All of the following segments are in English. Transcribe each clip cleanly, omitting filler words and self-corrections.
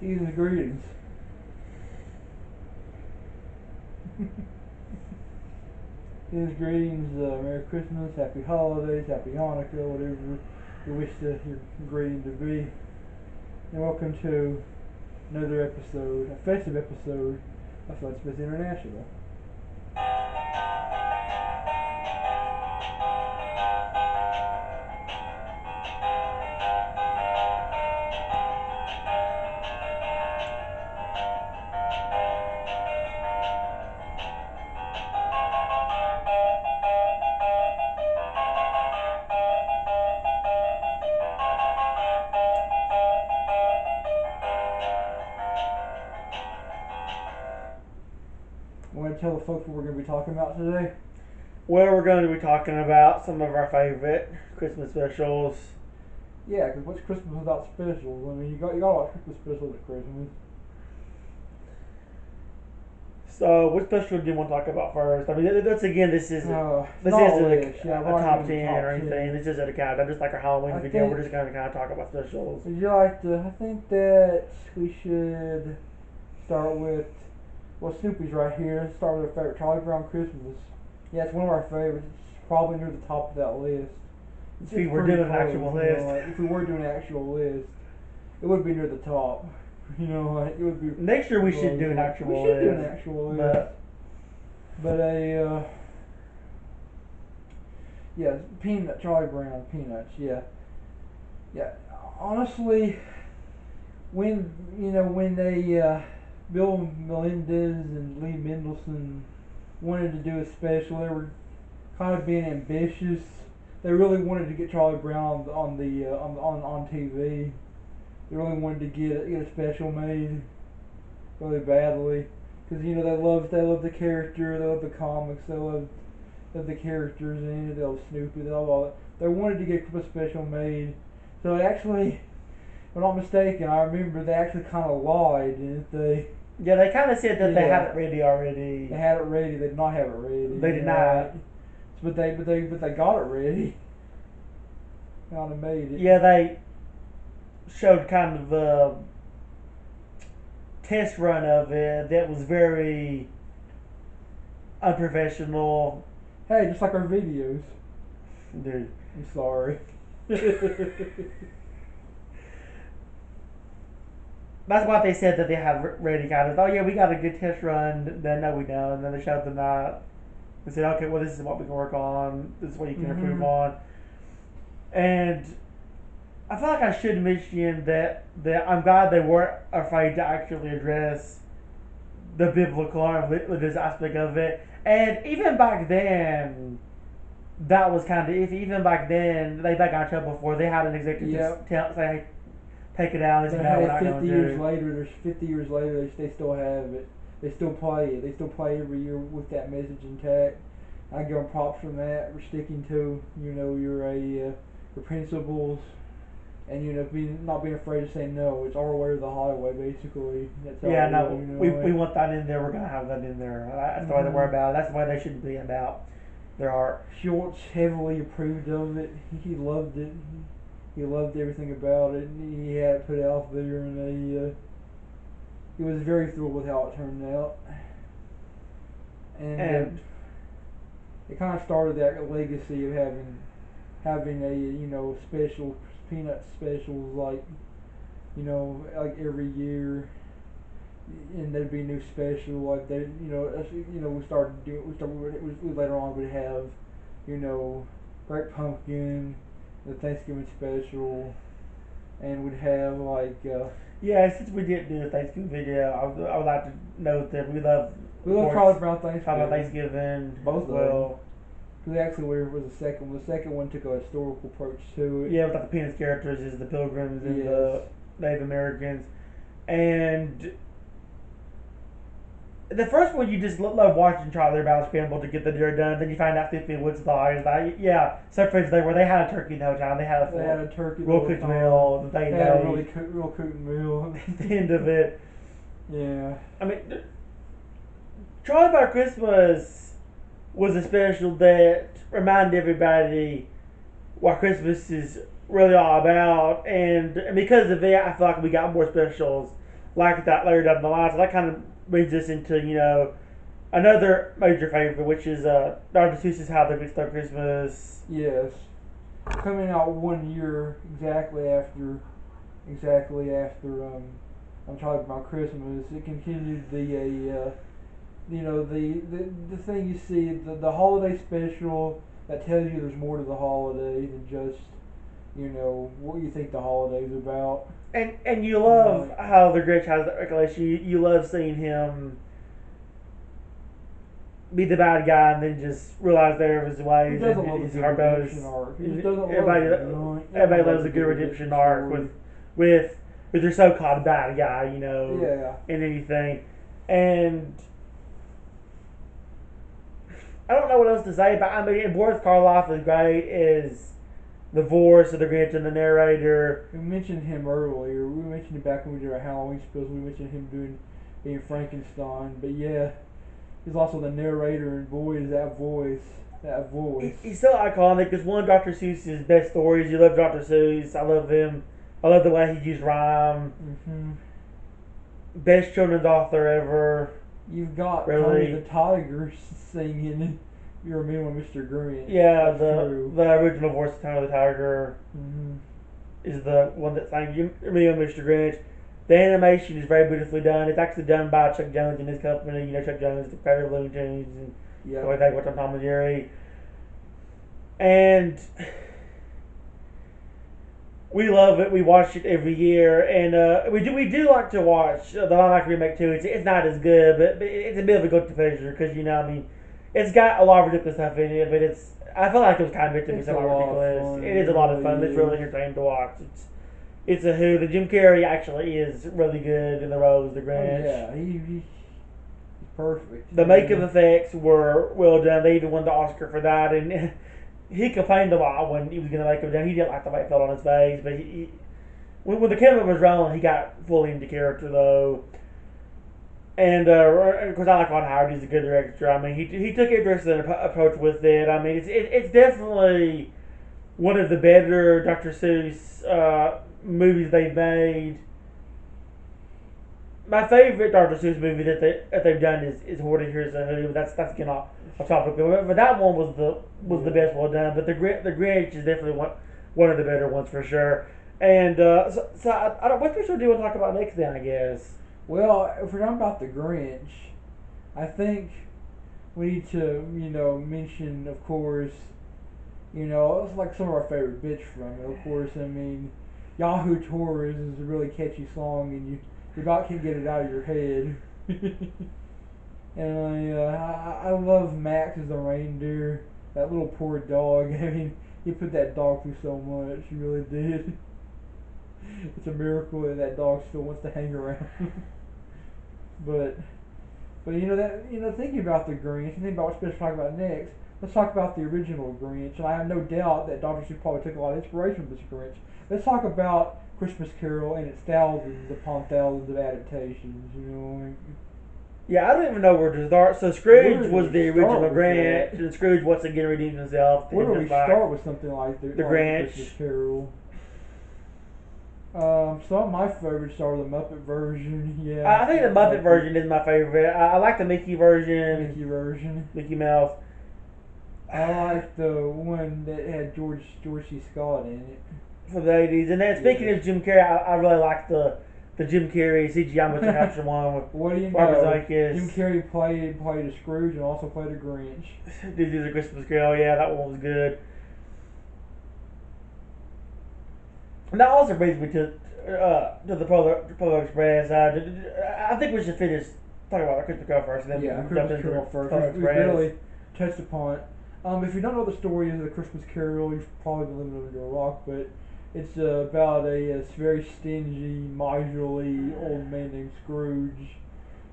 Season's greetings. Season's greetings, Merry Christmas, Happy Holidays, Happy Hanukkah, whatever you wish your greeting to be. And welcome to another episode, a festive episode of FunSmiths International. Want to tell the folks what we're going to be talking about today? Well, we're going to be talking about some of our favorite Christmas specials. Yeah, because what's Christmas without specials? I mean, you got a lot of Christmas specials at Christmas. So, what special do you want to talk about first? I mean, this isn't this a top 10 or anything. This isn't a countdown, just like our Halloween video. We're just going to kind of talk about specials. Would you like to? I think that we should start with. Well, Snoopy's right here. Start with our favorite, Charlie Brown Christmas. Yeah, it's one of our favorites. It's probably near the top of that list. If we were doing an actual list. If we were doing an actual list, it would be near the top. You know, like it would be. Next year we should do an actual list. We should do an actual list. But yeah, Charlie Brown Peanuts. Yeah. Honestly, when they. Bill Melendez and Lee Mendelsohn wanted to do a special. They were kind of being ambitious. They really wanted to get Charlie Brown on TV. They really wanted to get a special made really badly because they love the character, they love the comics, they love the characters in it. They love Snoopy, they love all that. They wanted to get a special made. So actually, if I'm not mistaken, I remember they actually kind of lied, didn't they? Yeah, they kind of said that they had it ready already. They had it ready. They did not have it ready. They did not. But they got it ready. Kind of made it. Yeah, they showed kind of a test run of it that was very unprofessional. Hey, just like our videos. Dude, I'm sorry. That's what they said that they had ready. Kind of, oh yeah, we got a good test run. Then no, we don't. And then they showed them that. They said, okay, well this is what we can work on. This is what you can improve on. And I feel like I should mention that I'm glad they weren't afraid to actually address the biblical and religious aspect of it. And even back then, that was kind of iffy. Even back then, they got in trouble before they had an executive say, take it out. They had it 50 years later. 50 years later, they still have it. They still play it. They still play every year with that message intact. I give them props from that. We're sticking to your principles, and not being afraid to say no. It's our way or the highway, basically. That's how we want that in there. We're gonna have that in there. That's the way they were about it. That's the way they should be about their art. Schultz heavily approved of it. He loved it. He loved everything about it. He had it put out there, and he was very thrilled with how it turned out. And it kind of started that legacy of having a special peanut specials like every year, and there'd be a new special like that. We later on would have Great Pumpkin, the Thanksgiving special, and would have since we didn't do the Thanksgiving video, I would like to note that we love Charlie Brown Thanksgiving. Thanksgiving both as well. Because actually, was the second one. The second one took a historical approach to it. Yeah, without the Peanuts characters is the Pilgrims and the Native Americans, and the first one you just love watching Charlie Brown scramble to get the dinner done. Then you find out 50 Woods the highest. Some friends where they had a turkey the whole time. They had a turkey, real cooked meal. They had a real cooked meal at the end of it. Yeah, I mean, Charlie Brown Christmas was a special that reminded everybody what Christmas is really all about, and because of it, I feel like we got more specials like that later down the line. So that kind of brings us into another major favorite, which is Dr. Seuss's How They Fix Their Christmas. Yes, coming out 1 year exactly after I'm talking about Christmas. It continued the thing you see, the holiday special that tells you there's more to the holiday than just what you think the holiday's about. And you love how the Grinch has that recollection. You love seeing him be the bad guy and then just realize there of his ways. He doesn't love his a good heart goes. redemption arc. He just doesn't Everybody, love it. everybody loves a good redemption arc with their so-called bad guy, Yeah. in anything. And I don't know what else to say, but I mean, Boris Karloff is great. Is the voice of the Grinch and the narrator. We mentioned him earlier. We mentioned it back when we did our Halloween special. We mentioned him being Frankenstein. But yeah, he's also the narrator, and boy, is that voice. He's so iconic. It's one of Dr. Seuss's best stories. You love Dr. Seuss. I love him. I love the way he used rhyme. Mm-hmm. Best children's author ever. You've got really. Tony the Tiger singing "You're a Mean One, Mr. Grinch." Yeah, That's the true. the original voice of Tony the Tiger is the one that sang "You're a Mean One, Mr. Grinch." The animation is very beautifully done. It's actually done by Chuck Jones and his company. Chuck Jones, the creator of Looney Tunes and everything with Tom and Jerry. And we love it. We watch it every year, and we do like to watch the live action remake too. It's not as good, but it's a bit of a guilty pleasure because it's got a lot of ridiculous stuff in it. But I feel like it was kind of meant to be somewhat ridiculous. It is a lot of fun. It's really entertaining to watch. It's a hoot. And Jim Carrey actually is really good in the role as the Grinch. Oh, yeah, he's perfect. The makeup effects were well done. They even won the Oscar for that, and he complained a lot when he was going to make him done. He didn't like the way it felt on his face, but when the camera was rolling, he got fully into character though. And of course, I like Ron Howard. He's a good director. I mean, he took an interesting approach with it. I mean, it's definitely one of the better Dr. Seuss movies they've made. My favorite Dr. Seuss movie that they've done is Hoarding Here's a Who. That's again off topic, but that one was the best well done. But the Grinch is definitely one of the better ones for sure. And so I don't. What special do you want to talk about next? Then I guess. Well, if we're talking about the Grinch, I think we need to mention, of course, it's like some of our favorite bits from it. Of course, I mean, Yahoo Tours is a really catchy song, and you about can't get it out of your head. And I love Max as the reindeer. That little poor dog. I mean, he put that dog through so much. He really did. It's a miracle that dog still wants to hang around. but thinking about the Grinch, and thinking about what special to talk about next. Let's talk about the original Grinch, and I have no doubt that Dr. Seuss probably took a lot of inspiration from this Grinch. Let's talk about Christmas Carol and its thousands upon thousands of adaptations. Yeah, I don't even know where to start. So Scrooge was the original Grinch, and Scrooge once again redeemed himself. Where do we start with something like the Grinch? Christmas Carol? Some of my favorites are the Muppet version. Yeah, I think the Muppet version is my favorite. I like the Mickey version. Mickey Mouse. I like the one that had George C. Scott in it. For the 80s. And then speaking of Jim Carrey, I really like the Jim Carrey CGI motion capture one with what do you Barbara know? Zemeckis. Jim Carrey played a Scrooge and also played a Grinch. Did do the Christmas Carol? Yeah, that one was good. And that also brings me to the Polar Express. I think we should finish talking about the Christmas Carol first, and then Christmas Carol first. We really touched upon it. If you don't know the story of the Christmas Carol, you've probably been living under a rock, but it's about a very stingy, miserly old man named Scrooge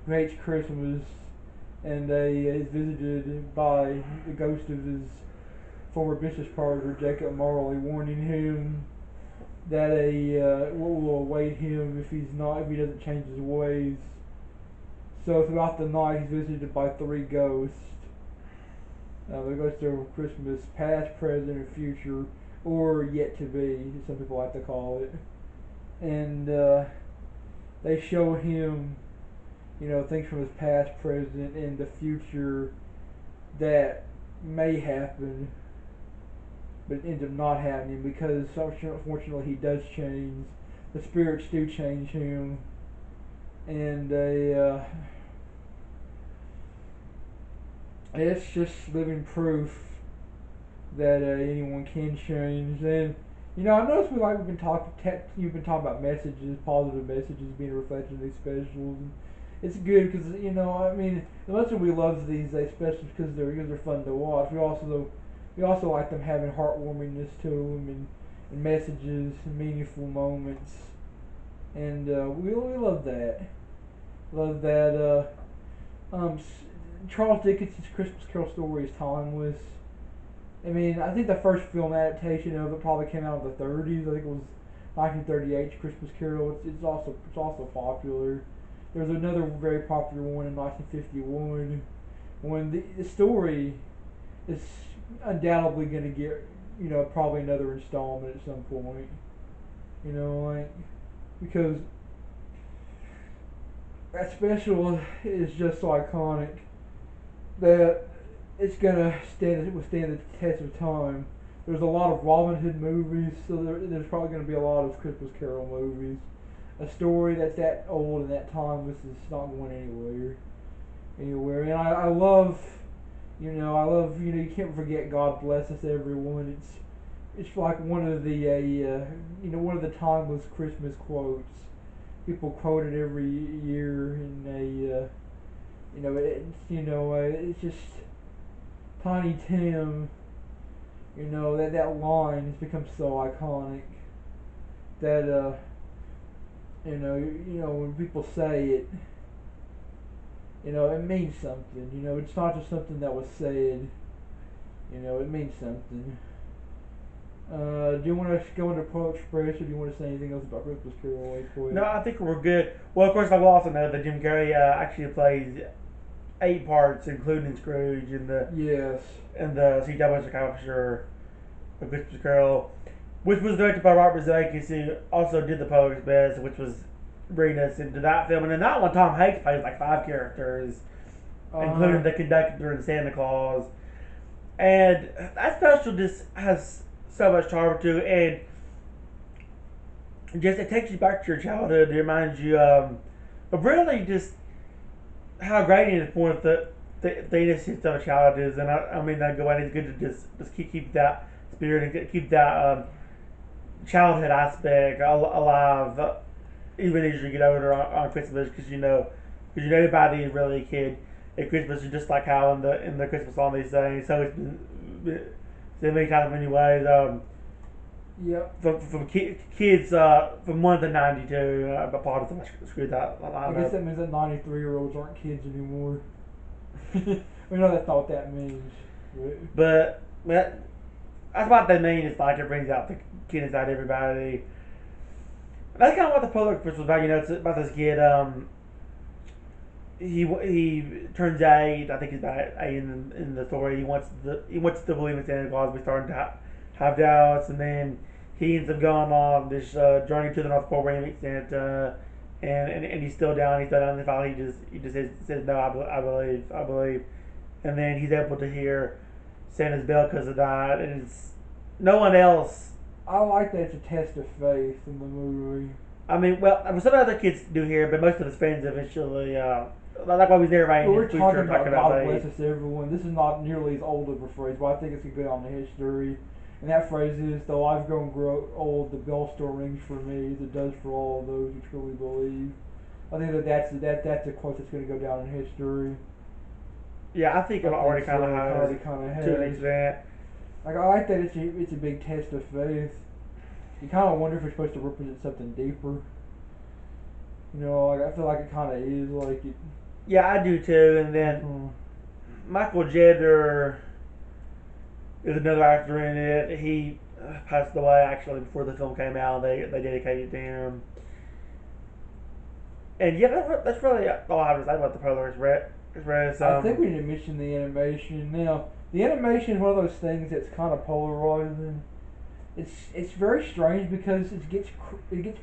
who hates Christmas, and is visited by the ghost of his former business partner, Jacob Marley, warning him that what will await him if he doesn't change his ways. So throughout the night, he's visited by three ghosts. The ghosts of Christmas, past, present, and future, or yet to be, some people like to call it. And they show him, things from his past, present, and the future that may happen, but end up not happening because unfortunately he does change. The spirits do change him, and it's just living proof that anyone can change. And I noticed you've been talking about messages, positive messages being reflected in these specials. And it's good because I mean, as much as we love these specials because they're fun to watch, we also like them having heartwarmingness to them and messages and meaningful moments, and we love that. Love that. Um, Charles Dickens' Christmas Carol story is timeless. I mean, I think the first film adaptation of it probably came out in the 30s. I think it was 1938's Christmas Carol. It's also popular. There's another very popular one in 1951 when the story is undoubtedly going to get probably another installment at some point. Like because that special is just so iconic that it's gonna withstand the test of time. There's a lot of Robin Hood movies, so there's probably gonna be a lot of Christmas Carol movies. A story that's that old and that timeless is not going anywhere. And you can't forget God bless us everyone. It's like one of the timeless Christmas quotes. People quote it every year, and it's just Tiny Tim. That line has become so iconic that when people say it, it means something. It's not just something that was said. It means something. Do you want to go into Polar Express, or do you want to say anything else about Christmas Carol really quick? No, I think we're good. Well, of course, I will also know that Jim Carrey actually plays 8 parts, including Scrooge in the Yes. Sea Double Officer of Christmas Carol, which was directed by Robert Zemeckis, who also did the Polar Express, which was bringing us into that film. And in that one, Tom Hanks plays like 5 characters, including the conductor and Santa Claus. And that special just has so much charm to it, and just it takes you back to your childhood. It reminds you of really just how great it is for the innocence of a child is. And I mean that go. It's good to just keep that spirit and keep that childhood aspect alive, even as you get older on Christmas, because everybody is really a kid at Christmas, just like how in the Christmas song they say. So it's been said many times, many ways. Yep. From kids from 1 to 92. Apologies if I screwed that line I guess up. that means that 93-year-olds aren't kids anymore. We know that's not what that means. But that's what they mean. It's like it brings out the kid inside everybody. That's kind of what the Polar Express was about. It's about this kid. He turns 8. I think he's about 8 in the story. He wants to believe in Santa Claus. We starting to have doubts, and then he ends up going on this journey to the North Pole where he meets Santa, and he's still down. He's still down. And finally, he just says no. I believe, and then he's able to hear Santa's bell because of that, and it's no one else. I like that it's a test of faith in the movie. I mean, well, some other kids do hear, but most of his friends eventually. Like what we narrating. But we're talking about God faith. bless us everyone. This is not nearly as old of a phrase, but I think it's a good on the history. And that phrase is, though I've grown old, the bell still rings for me, as it does for all of those who truly believe. I think that's a quote that's going to go down in history. Yeah, I think it already kind of has to an extent. Like, I like that it's a big test of faith. You kind of wonder if it's supposed to represent something deeper. I feel like it kind of is. Like it. Yeah, I do too. And then Michael Jedder is another actor in it. He passed away actually before the film came out. They dedicated it to him. And yeah, that's really all I have to say about the Polar Express. I think we need to mention the animation. Now, the animation is one of those things that's kind of polarizing. It's very strange because it gets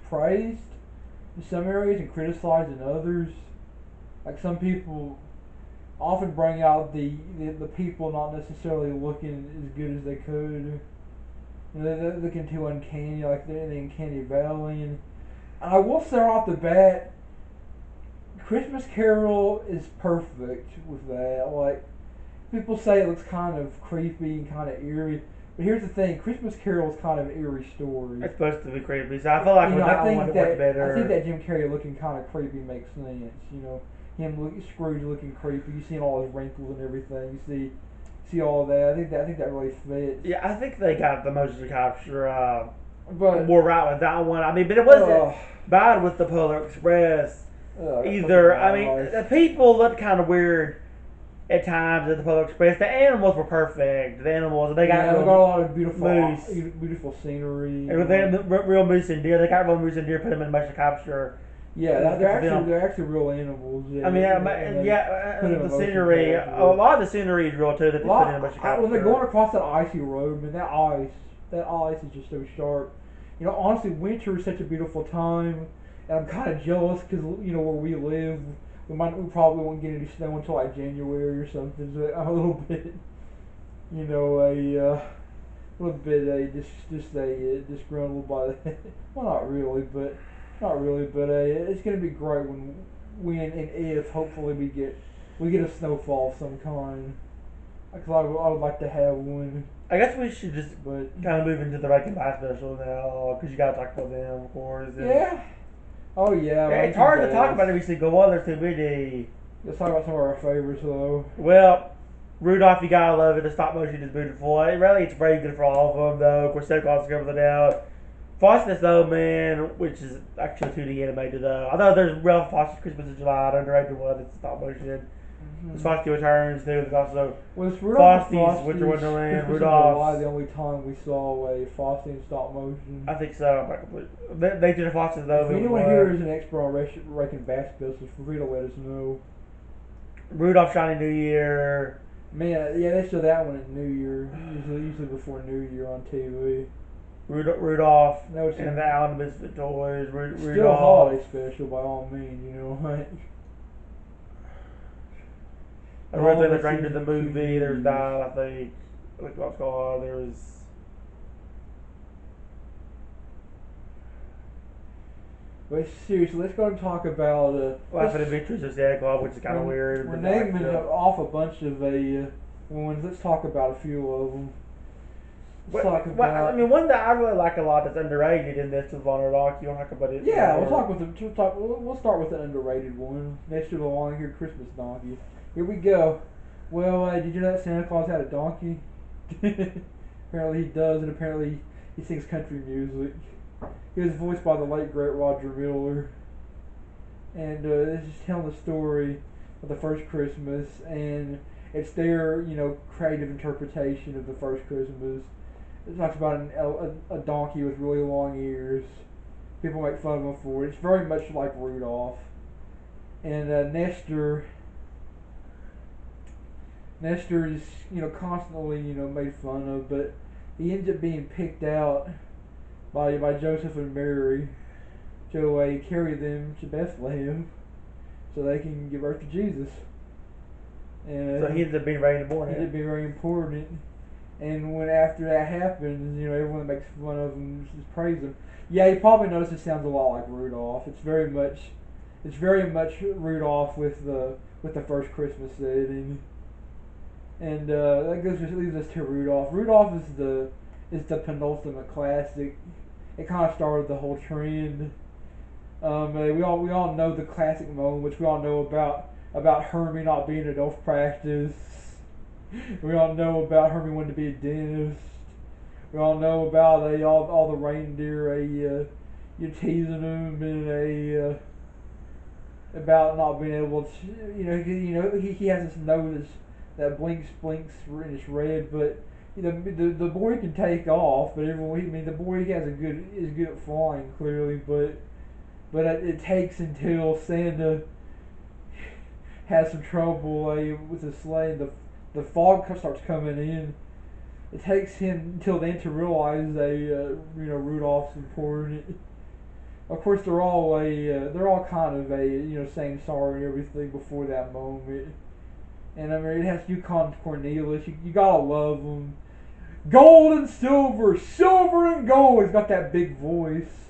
praised, in some areas and criticized in others. Like some people often bring out the people not necessarily looking as good as they could. You know, they're looking too uncanny, like they're in the uncanny valley. And I will say off the bat, Christmas Carol is perfect with that. Like people say it looks kind of creepy and kind of eerie. But here's the thing: Christmas Carol is kind of an eerie story. It's supposed to be creepy, so I feel like with that one, much better. I think that Jim Carrey looking kind of creepy makes sense. Scrooge looking creepy. You see all his wrinkles and everything. You see all of that. I think that really fits. Yeah, I think they got the motion capture but more right with that one. I mean, but it wasn't bad with the Polar Express either. I mean, the people looked kind of weird at times at the Polar Express. The animals were perfect. The animals, they got a lot of beautiful scenery. And they had real moose and deer. They got real moose and deer, put them in motion capture. Yeah, they're actually real animals. Yeah, I mean, the scenery. A lot of the scenery is real too. That they put in motion capture. When they're going across that icy road, man, that ice is just so sharp. Honestly, winter is such a beautiful time, and I'm kind of jealous because where we live, we probably won't get any snow until like January or something. So I'm a little bit, disgruntled by that. Well, not really, but it's gonna be great when and if hopefully we get a snowfall of some kind. Because I would like to have one. I guess we should just kind of move into the Rankin Bass special now, because you got to talk about them, of course. Yeah. Oh yeah. It's hard to talk about every single one. There's too many. Let's talk about some of our favorites though. Well, Rudolph, you gotta love it. The stop motion is beautiful. It's very good for all of them though. Of course, Santa Claus is everything out. Frosty the Snowman, which is actually 2D animated though. I know there's Ralph Frosty's Christmas in July, an underrated one. It's stop motion. Mm-hmm. Frosty Returns too. There's also Frosty's Winter Wonderland. Rudolph's. The only time we saw a Frosty in stop motion. I think so. They did a Frosty though. If anyone here is an expert on Rankin Bass business, feel free to let us know. Rudolph Shiny New Year. Man, yeah, they show that one at New Year. Usually before New Year on TV. Rudolph and the Allen Misfit Toys. Still a holiday special by all means, right? I read that Stranger the movie. There's that. I think. What's it called? There's. But seriously, let's go and talk about Laughing Adventures of Santa Claus, which is kind of weird. We're naming off a bunch of ones. Let's talk about a few of them. One that I really like a lot that's underrated in this is Von Rock. You want to talk about it? Yeah, we'll talk with them. We'll start with an underrated one. Next to the long here, Christmas donkey. Here we go. Well, did you know that Santa Claus had a donkey? Apparently he does, and apparently he sings country music. He was voiced by the late great Roger Miller. And this is telling the story of the first Christmas, and it's their creative interpretation of the first Christmas. It talks about a donkey with really long ears. People make fun of him for it. It's very much like Rudolph. And Nestor is constantly made fun of, but he ends up being picked out by Joseph and Mary to carry them to Bethlehem so they can give birth to Jesus. And so he ends up being very important. He ends up being very important. And when after that happens, everyone makes fun of him, just praise him. Yeah, you probably notice it sounds a lot like Rudolph. It's very much Rudolph with the first Christmas setting. And that leads us to Rudolph. Rudolph is the penultimate classic. It kind of started the whole trend. We all know the classic moment, which we all know about Hermie not being at elf practice. We all know about Hermie wanting to be a dentist. We all know about all the reindeer you're teasing them and about not being able to he has this nose that blinks and it's red, but the boy can take off, but the boy is good at flying clearly, but it takes until Santa has some trouble with the sleigh and the fog starts coming in. It takes him until then to realize Rudolph's important. of course, they're all kind of saying sorry and everything before that moment. And I mean, it has Yukon Cornelius. You gotta love him. Gold and silver, silver and gold. He's got that big voice.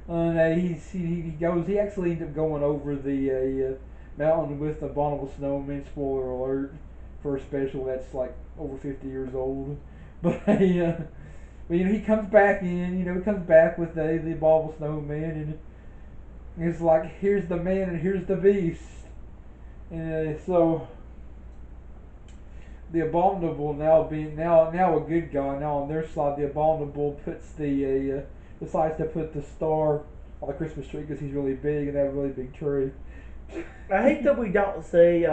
He goes. He actually ends up going over the mountain with the abominable snowman. Spoiler alert for a special that's like over 50 years old. But but he comes back in. He comes back with the abominable snowman, and it's like, here's the man and here's the beast. And so the abominable now a good guy. Now on their side, the abominable decides to put the star on the Christmas tree because he's really big and they have a really big tree. I hate that we don't see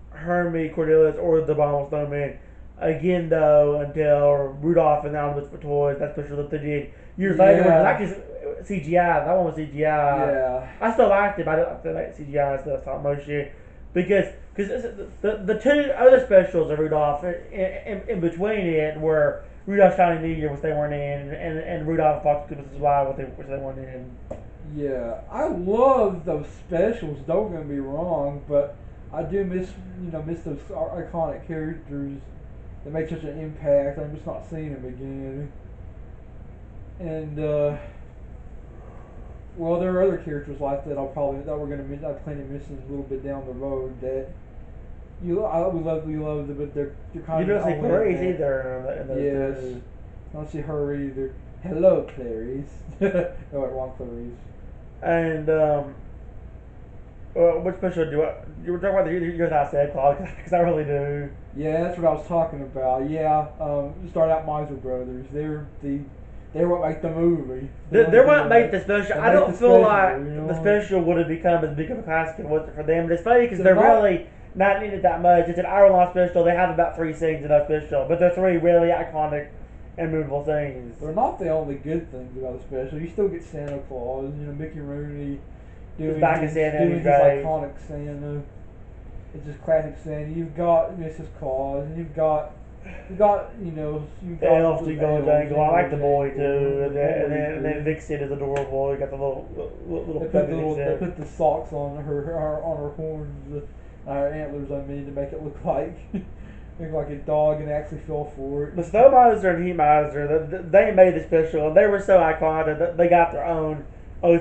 Hermie, Cornelius, or the Abominable Snowman again, though, until Rudolph and the Almond for Toys. That's special that they did years later. Which was actually CGI. That one was CGI. Yeah. I still liked it, but I don't like CGI stuff, stop motion. Because the two other specials of Rudolph in between it were Rudolph's Shiny New Year, which they weren't in, and Rudolph Fox Christmas is Wild, which they weren't in. Yeah, I love those specials. Don't get me wrong, but I do miss those iconic characters that make such an impact. I'm just not seeing them again. And well, there are other characters like that I plan to miss a little bit down the road that we love them, but they're kind you of. don't see Clarice either. In yes, two. I don't see her either. Hello, Clarice. No, wait, wrong Clarice. And what special you were talking about your house, Santa Claus? Because I really do. Yeah, that's what I was talking about. Yeah, start out Miser Brothers. They're what make the movie. They're what made the special. I don't feel like the special would have become as big of a classic if it wasn't for them. But it's funny because they're really not needed that much. It's an hour-long special. They have about 3 scenes in that special, but they're 3 really iconic and movable scenes. They're not the only good things about the special. You still get Santa Claus. Mickey Rooney doing his iconic Santa. It's just classic Santa. You've got Mrs. Claus, and you've got the elves jingle jangle. I like the boy too, and then Vixen is adorable. You got the little. They put the socks on her horns, antlers. I mean, to make it look like a dog, and actually fell for it. The Snow Miser and Heat Miser, they made the special, and they were so iconic that they got their own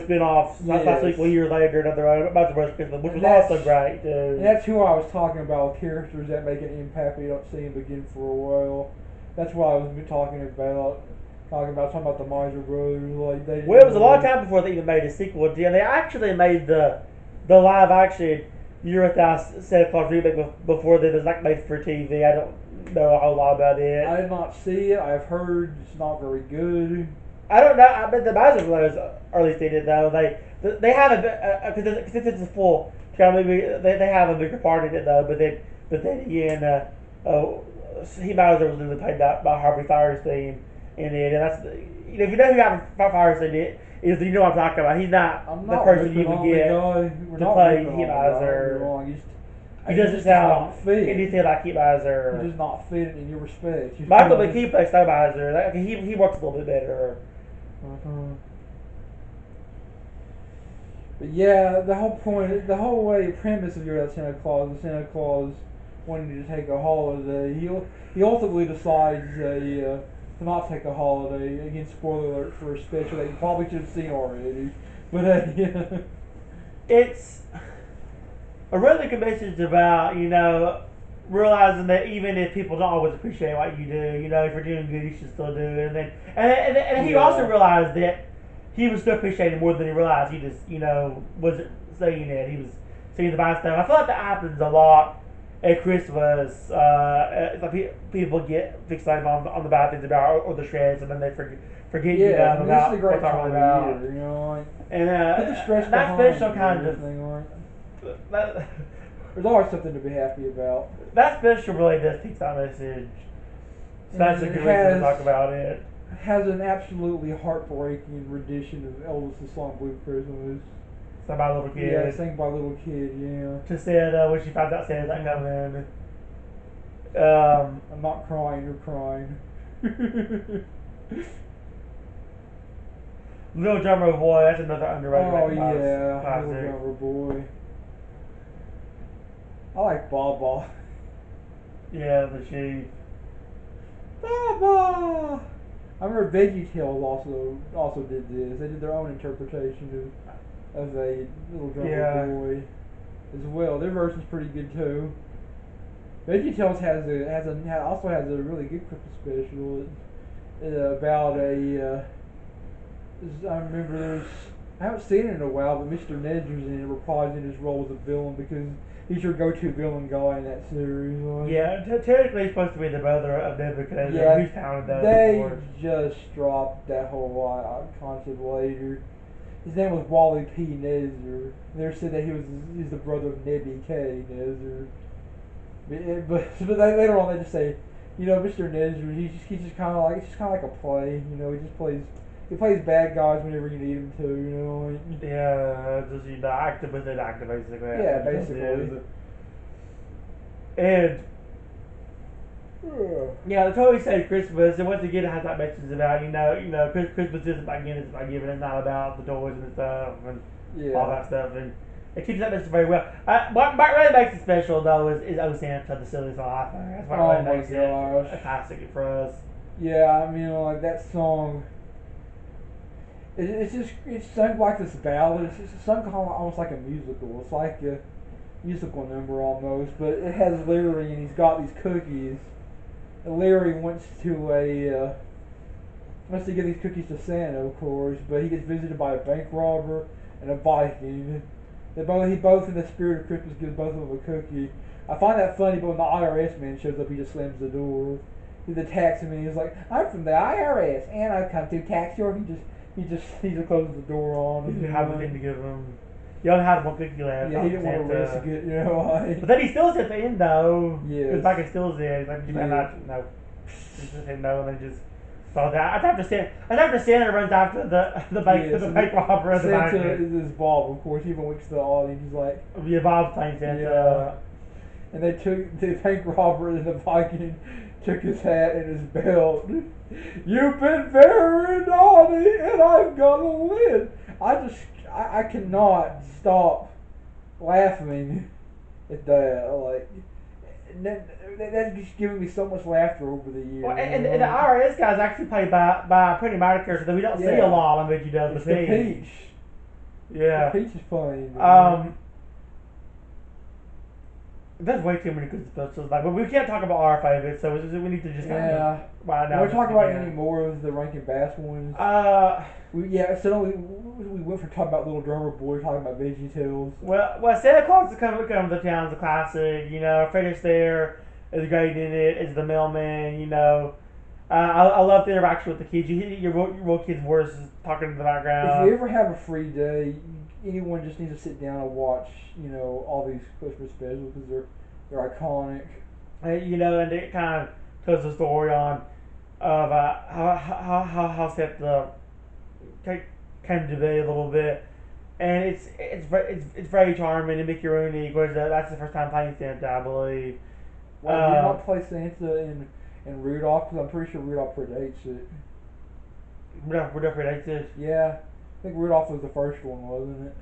spin-offs. Last sequel years later, another about the Brush Christmas, which was also great too. And that's who I was talking about, characters that make an impact, but you don't see them again for a while. That's what I was talking about. Talking about the Miser Brothers, it was a long time before they even made a sequel, and they actually made the live action Year Without Santa Claus remake before they was made for TV. I don't know a whole lot about it. I did not see it. I've heard it's not very good. I don't know. I bet the Miser Brothers at least did it though. They have because it's a full kind of movie. They have a bigger part in it though. But then again, He Miser was literally played by Harvey Firestein in it, and that's if you know who Harvey Firestein is, you know what I'm talking about. He's not the person you would get to play He Miser. He doesn't sound anything like He Miser. He does not fit in your respect. Michael McKee plays Snow Miser. He works a little bit better. But yeah, the whole premise of Your Santa Claus wanting to take a holiday. He ultimately decides to not take a holiday. Again, spoiler alert for a special that you probably should have seen already. But yeah. It's a really good message about realizing that even if people don't always appreciate what you do, if you're doing good, you should still do it. And he also realized that he was still appreciated more than he realized. He just, wasn't saying it. He was seeing the bad stuff. I feel like that happens a lot at Christmas. People get fixated on the bad things about or the shreds, and then they forget about what they're talking about. And that special kind of. There's always something to be happy about. That special really does teach that message. So that's a good reason to talk about it. Has an absolutely heartbreaking rendition of Elvis' song "Blue Christmas." Sung by a little kid. Yeah, sang by a little kid. Yeah. She said when she found out Santa's not coming. I'm not crying. You're crying. Little Drummer Boy, that's another underrated Oh yeah, Little classic. Drummer Boy. I like Baba. Yeah, the sheep. Baba. I remember VeggieTales also did this. They did their own interpretation of a Little Drummer Yeah. Boy as well. Their version's pretty good too. VeggieTales also has a really good Christmas special. About a I remember there's I haven't seen it in a while, but Mr. Nedger's in it reprising his role as a villain because he's your go-to villain guy in that series. Like, Yeah, technically he's supposed to be the brother of Nebuchadnezzar. yeah, He's founded that, they of course. just dropped that whole concept later. His name was Wally P. Nezzer. They said that he's the brother of Nebuchadnezzar. But later on they just say, Mr. Nezzer, he's just kind of like it's just kind of like a play. He plays bad guys whenever you need him to. Like, Yeah, just active within active basically. yeah, That's what it basically. is. And Yeah. yeah, they totally say Christmas, and once again it has that message about Christmas isn't about giving, it's about giving. It's not about the toys and stuff and all Yeah. that stuff, and it keeps that message very well. What really makes it special though is O Santa, the silly song. I think that's what Oh really my makes it gosh. a classic for us. Yeah, I mean, like that song. It's sung like this ballad. It's sung kind of almost like a musical. It's like a musical number almost, but it has Larry and he's got these cookies. And Larry wants to give these cookies to Santa, of course, but he gets visited by a bank robber and a Viking. He both in the spirit of Christmas gives both of them a cookie. I find that funny, but when the IRS man shows up, he just slams the door. He's attacks him and he's like, "I'm from the IRS and I've come to tax your." He just closes the door on He him. didn't have anything to give him. He only had one cookie left. Yeah, he didn't want to risk it, like. But then he steals it at the end though. Yes. Because Micah steals it. He's like, Yeah. no. He just said no, and then just saw that. After Santa runs after the bank, Yes, the bank robber and the Santa banker. is his Bob, of course. He even winks to the audience. He's like, Yeah, Bob's playing Santa. yeah. And they took the bank robber and the Viking took his hat and his belt. You've been very naughty, and I'm gonna win. I cannot stop laughing at that. Like, that's just giving me so much laughter over the years. Well, and the IRS guy's actually played by a pretty minor character that we don't see a lot on Mickey Does It's the the Peach. Yeah. The Peach is funny. There's way too many good specials. Like, but we can't talk about our favorites, so we need to just kind of right now. We're talking about any more of the Rankin Bass ones. So we went from talking about Little Drummer Boy, talking about VeggieTales. Well, Santa Claus is coming to town's a classic. Fred Astaire is great in it. Is the mailman. I love the interaction with the kids. You hear your real kids' voices talking in the background. If you ever have a free day, anyone just needs to sit down and watch, all these Christmas specials because they're iconic. And it kind of tells the story on of how Santa came to be a little bit, and it's very charming. And Mickey Rooney, of course, that's the first time playing Santa, I believe. Well, did not play Santa in Rudolph because I'm pretty sure Rudolph predates it. Rudolph predates it. Yeah, I think Rudolph was the first one, wasn't it?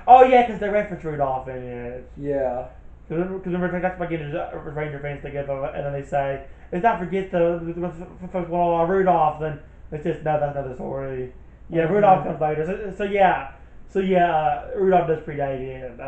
Oh yeah, because they reference Rudolph in it. Yeah. Because remember, that's by getting Ranger fans together, and then they say, "Let's not forget the first one, Rudolph." Then it's just no, that's another story. Yeah, Rudolph comes later. So yeah, Rudolph does predate it.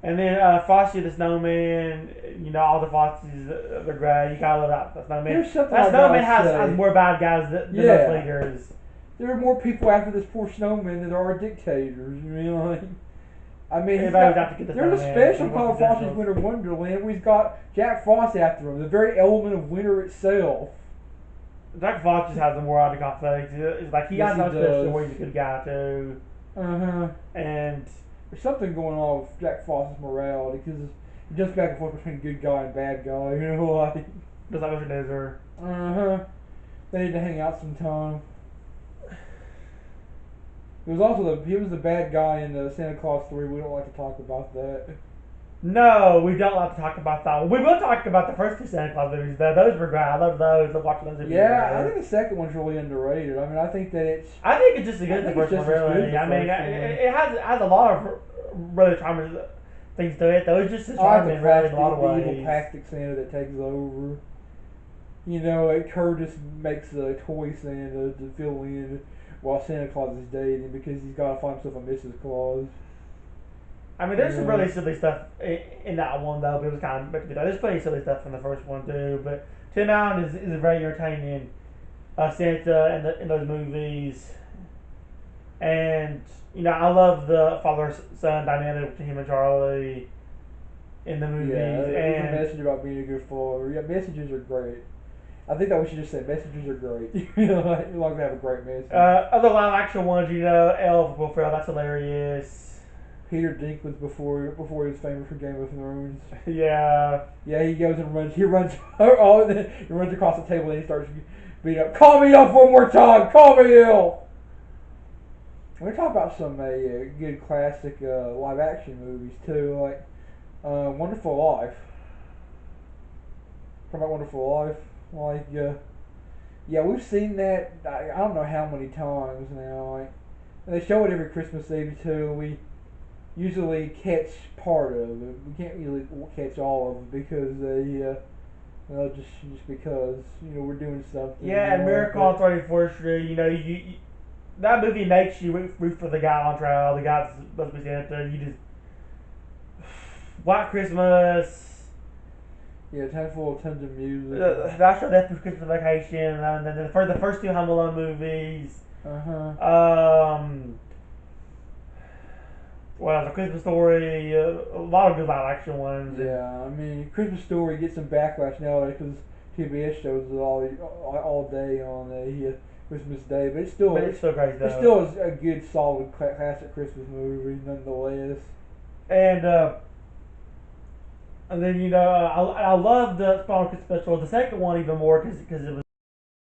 And then Frosty the Snowman, all the Frosties, they're great. You gotta love that snowman. That snowman has more bad guys than most leaders. There are more people after this poor snowman than there are dictators. There's a special called Frosty's Winter Wonderland where he's got Jack Frost after him, the very element of winter itself. Jack Frost just has a more out of conflict. It's like he has no special where he's a good guy too. And there's something going on with Jack Frost's morality because he jumps back and forth between good guy and bad guy. Just like Ebenezer. They need to hang out sometime. He was the bad guy in Santa Claus 3. We don't like to talk about that. No, we don't like to talk about that one. We will talk about the first two Santa Claus movies, though. Those were great. I love those. I watched those every Yeah, I year. think the second one's really underrated. I mean, I think that it's I think it's just as I good as the think it's first one, just as good as really. the I mean, first one. it has a lot of really charming things to it, though. It's just as I like the charming, really, in a lot of the evil ways. plastic Santa that takes over. You know, Curtis makes a toy Santa to fill in while Santa Claus is dating because he's got to find himself a Mrs. Claus. I mean, there's some really silly stuff in that one, though, but it was kind of meant to be done. There's plenty of silly stuff in the first one, too, but Tim Allen is a very entertaining Santa in those movies. And, I love the father son dynamic between him and Charlie in the movies. Yeah, there's a And message about being a good father. Yeah, messages are great. I think that we should just say messages are great. You know, as long as they have a great message. other live action ones, Elf, Will Ferrell, that's hilarious. Peter Dinklage before he was famous for Game of Thrones. Yeah. Yeah, he goes and runs. He runs. He runs across the table and he starts beating up. Call me up one more time. Call me ill. We're talking about some good classic live action movies too, like Wonderful Life. Talking about Wonderful Life, like yeah, we've seen that. I don't know how many times now. Like, and they show it every Christmas Eve too. We usually catch part of it. We can't really catch all of it because well, just because we're doing something. Yeah, and Miracle on 34th Street, that movie makes you root for the guy on trial. The guy that's supposed to be Santa. You just White Christmas. Yeah, it's full of tons of music. That's your Death of Christmas Vacation, and then the first two Home Alone movies. Uh-huh. Well, the Christmas Story, a lot of good live action ones. Yeah, I mean, Christmas Story gets some backlash nowadays because TBS shows it all day on Christmas Day, but It's still great though. It still is a good, solid classic Christmas movie nonetheless. And then I love the Spawn Christmas special. The second one even more because it was